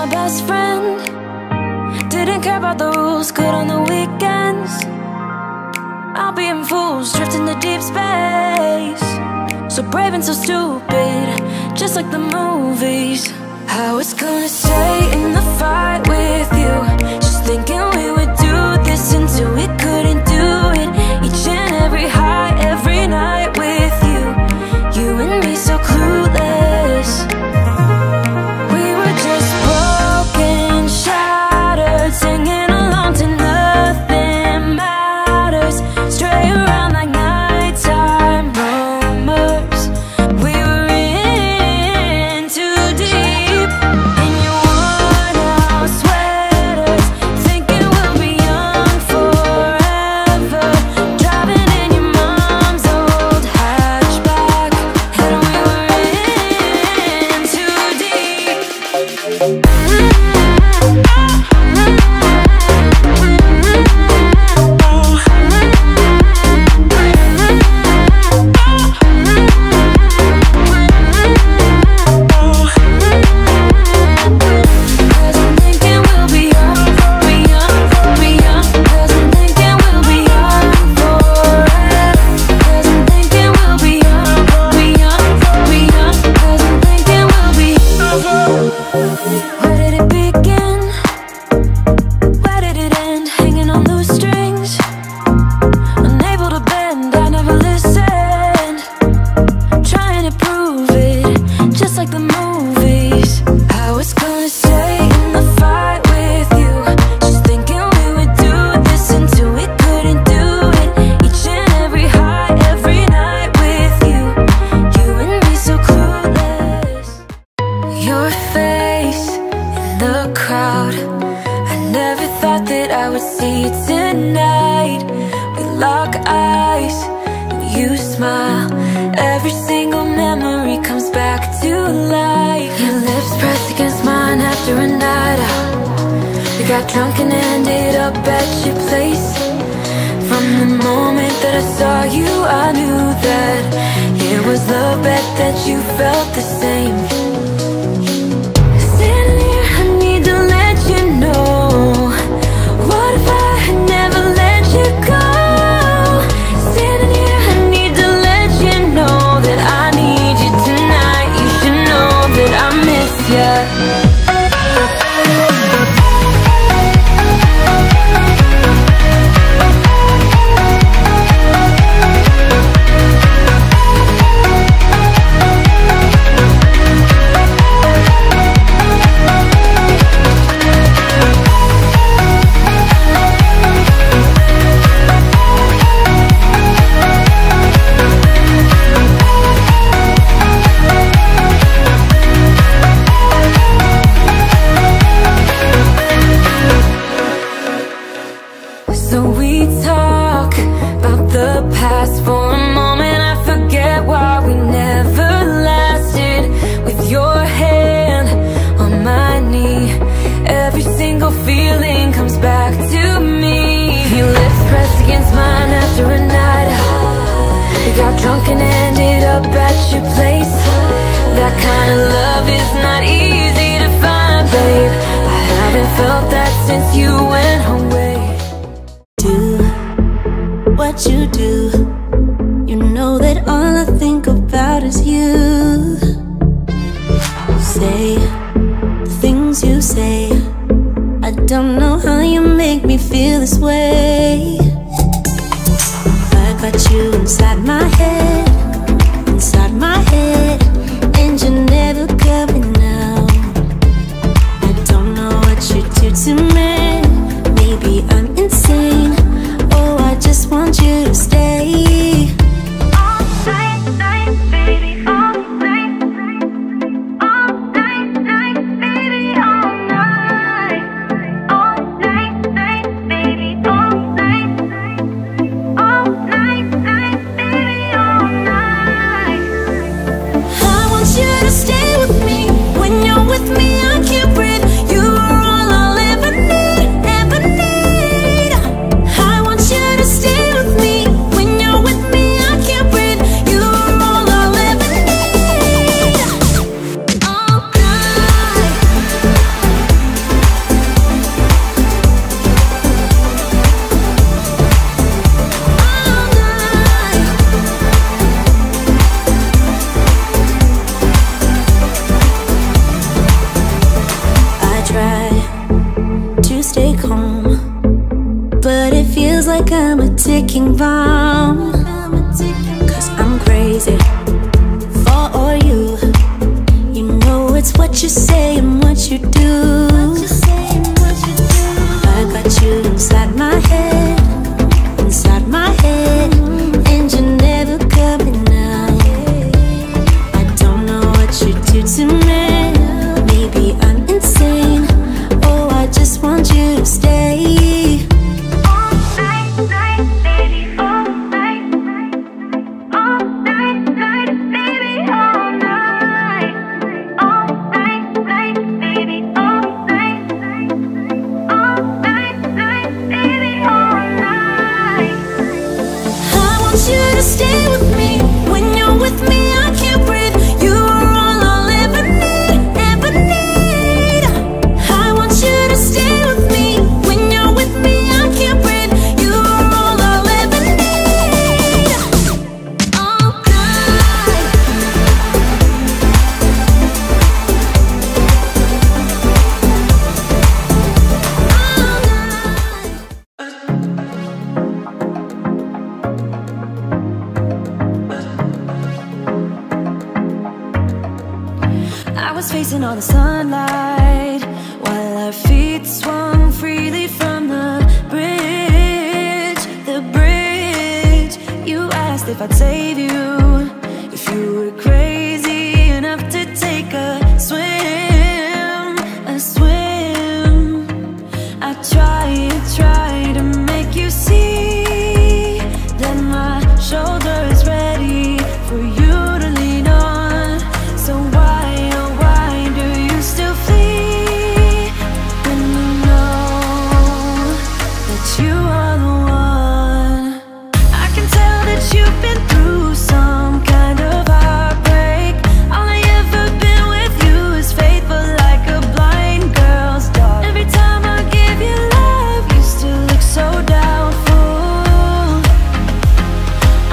my best friend. Didn't care about the rules, good on the weekends. I'll be in fools, drifting to deep space. So brave and so stupid, just like the movies. I was gonna stay in the fight with you, just thinking we would do this until we couldn't do it. Each and every high, every night with you, you and me so clueless. We were just broken, shattered, singing along to nothing matters. Stray around like nighttime rumors. We were in too deep, in your worn out sweaters, thinking we'll be young forever. Driving in your mom's old hatchback, and we were in too deep. Cause I'm thinking we'll be young, be young, be young. Cause I'm thinking we'll be young forever. Cause I'm thinking we'll be young, be young, be young. Cause I'm thinking we'll be. Where did it begin? Where did it end? Hanging on loose strings, unable to bend. I never listened, trying to prove it, just like the movies. I was gonna stay in the fight with you, just thinking we would do this until we couldn't do it. Each and every high, every night with you, you and me so clueless. Your face in the crowd, I never thought that I would see it tonight. We lock eyes and you smile, every single memory comes back to life. Your lips pressed against mine after a night out. We got drunk and ended up at your place. From the moment that I saw you, I knew that it was love, bet that you felt the same. Standing here, I need to let you know, what if I had never let you go? Standing here, I need to let you know that I need you tonight. You should know that I miss you. So we talk about the past for a moment. I forget why we never lasted. With your hand on my knee, every single feeling comes back to me. Your lips pressed against mine after a night out. We got drunk and ended up at your place. That kind of love is not easy to find, babe. I haven't felt that since you went away. Do what you do, you know that all I think about is you. Say the things you say, I don't know how you make me feel this way. I got you inside my head, and you're never coming out. I don't know what you do to me, maybe I'm insane. Oh, I just want you to stay. All night, night, baby, all night, all night, night, baby, all night, all night, night, baby, all night, all night, night, baby, all night. ticking bomb. 'Cause I'm crazy for you. You know it's what you say and what you do. I got you inside my head, and you're never coming out. I don't know what you do to me. Maybe I'm insane. Oh, I just want you to stay. All night, night, baby, all night, all night, night, baby, all night, all night, night, baby, all night, all night, night, baby, all night. I want you to stay with me. When you're with me, I can't breathe. You are all I'll ever need, ever need. I want you to stay with me. When you're with me, I can't breathe. You are all I'll ever need. All night. I was facing all the sunlight while our feet swung freely from the bridge, the bridge. You asked if I'd save you, if you were crazy enough to take a swim, a swim. I tried to make you see that my shoulder is ready for you to lean on. So why, oh why do you still flee when you know that you are the one? I can tell that you've been through some kind of heartbreak. All I ever been with you is faithful like a blind girl's dog. Every time I give you love, you still look so doubtful.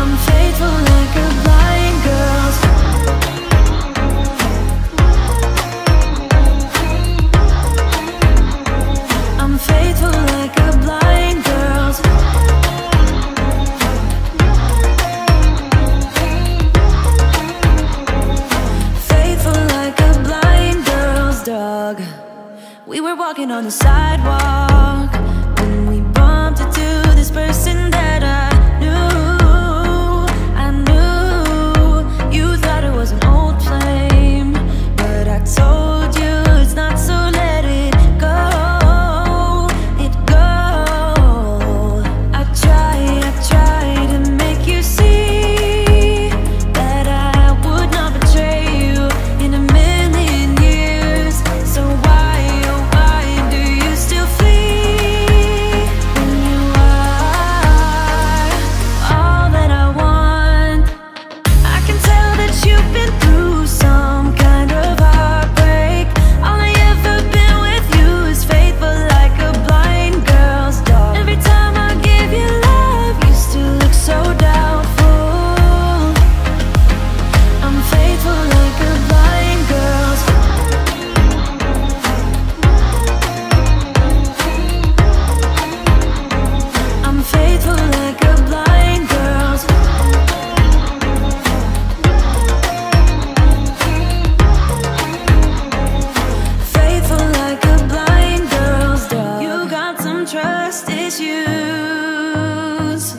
I'm faithful like a blind girl's dog. I'm faithful like a blind girl's faithful like a blind girl's dog. We were walking on the sidewalk when we bumped into this person that I knew. You thought it was an old flame, but I told you it's not, so let it go, it go. I tried to make you see that I would not betray you in a million years. So why, oh why do you still flee when you are all that I want? I can tell that you've been through some kind of heartbreak. All I ever been with you is faithful like a blind girl's dog. Every time I give you love, you still look so doubtful. I'm faithful like a blind girl's dog. I'm faithful like a blind girl's dog. Faithful like a blind girl's dog. You got some trust issues,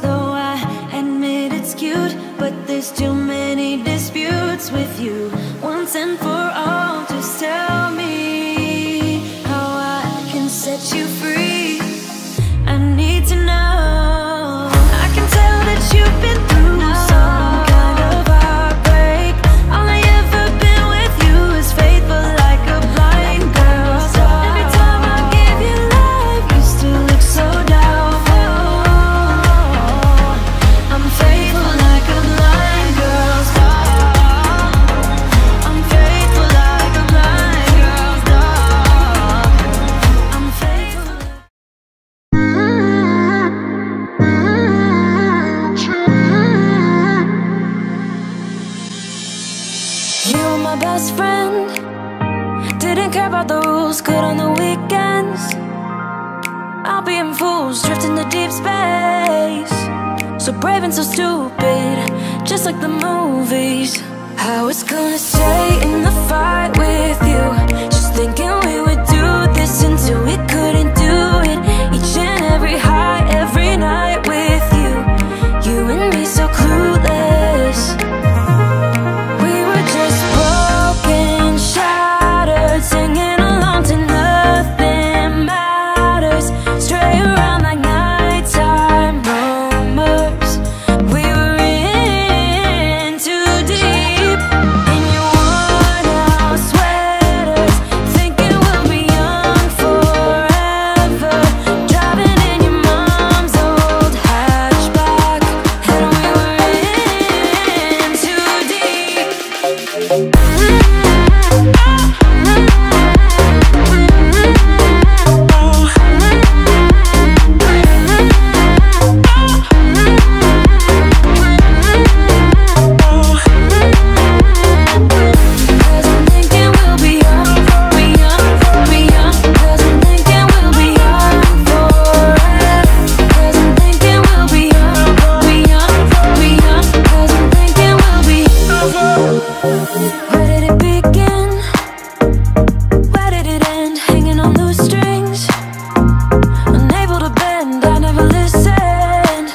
though I admit it's cute, but there's too many disputes with you. Once and for all, just tell me how I can set you free. I need to know. I can tell that you've been through some kind of heartbreak. All I ever been with you is faithful like a blind girl's dog. Every time I give you love, you still look so doubtful. I'm faithful like a blind girl's dog. I'm faithful like a blind girl's dog. I'm faithful. You were my best friend. Didn't care about the rules, good on the weekends. I'll be in fools, drifting to deep space. so brave and so stupid, just like the movies. I was gonna stay in the fight with you, just thinking we would do this until we couldn't do it. Each and every high, every night with you, you and me so clueless. We were just broken, shattered, singing along to nothing matters, stray around like nighttime rumors. We were in too deep, in your worn out sweaters, thinking we'll be young forever, driving in your mom's old hatchback, and we were in too deep. Cause I'm thinking we'll be young, be young, be young. Cause I'm thinking we'll be young forever. Cause I'm thinking we'll be young, be young, be young. Cause I'm thinking we'll be. Where did it begin? Where did it end? Hanging on loose strings, unable to bend. I never listened,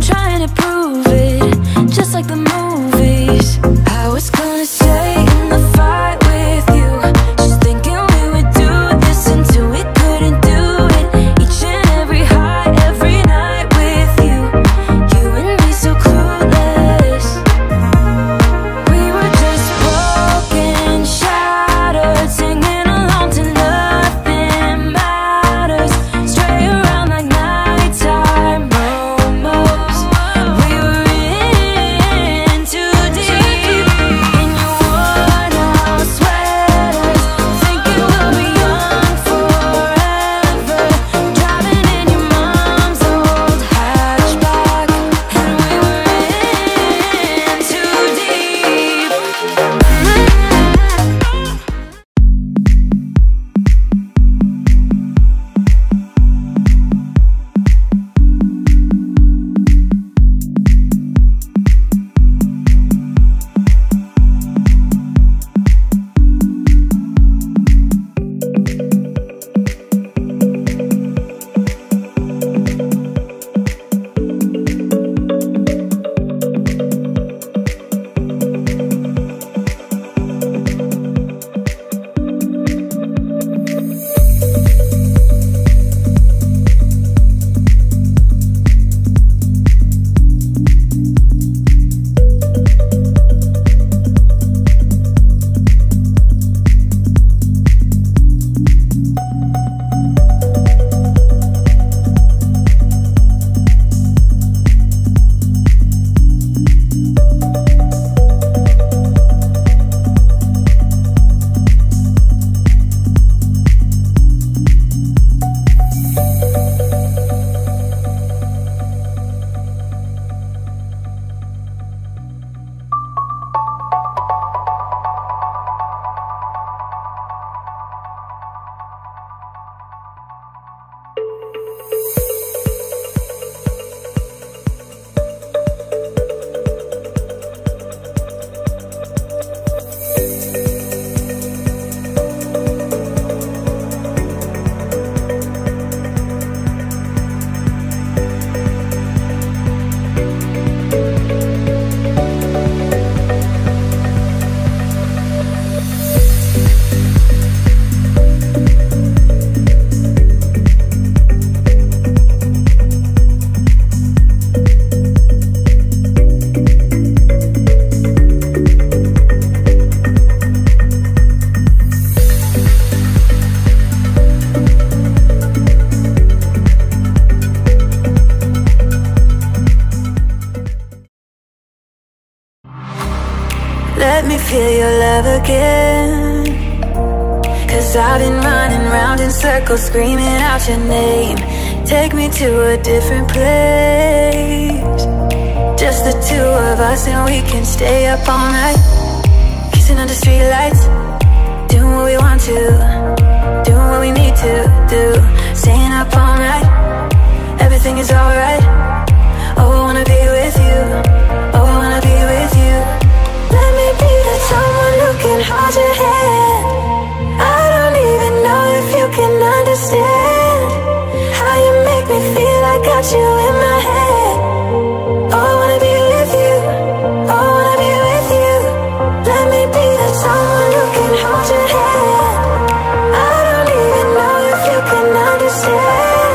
trying to prove it, just like the movies. I was gonna stay in the fight with you, just thinking we would do this until we couldn't do it. Each and every high, every night with you, you and me so clueless. We were just broken, shattered, singing along to nothing matters, stray around like nighttime rumors. We were in too deep, in your worn out sweaters, thinking we'll be young forever, driving in your mom's old hatchback, and we were in too deep. Let me feel your love again, 'cause I've been running round in circles, screaming out your name. Take me to a different place, just the two of us, and we can stay up all night, kissing under streetlights, doing what we want to, doing what we need to do, staying up all night. Everything is alright, Oh, I wanna be with you. Oh, I wanna be with you. Let me be that someone who can hold your hand. I don't even know if you can understand how you make me feel. I got you in my head. Oh, I wanna be with you. Oh, I wanna be with you. Let me be that someone who can hold your hand. I don't even know if you can understand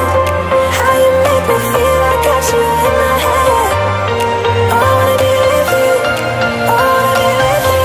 how you make me feel. I got you in my head. Oh, I wanna be with you. Oh, I wanna be with you.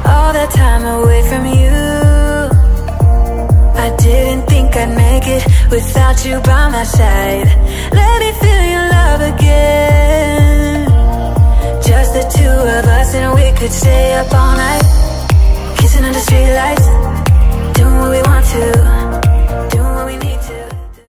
All that time away from you, I didn't think I'd make it without you by my side. Let me feel your love again. Just the two of us and we could stay up all night, kissing under streetlights, doing what we want to.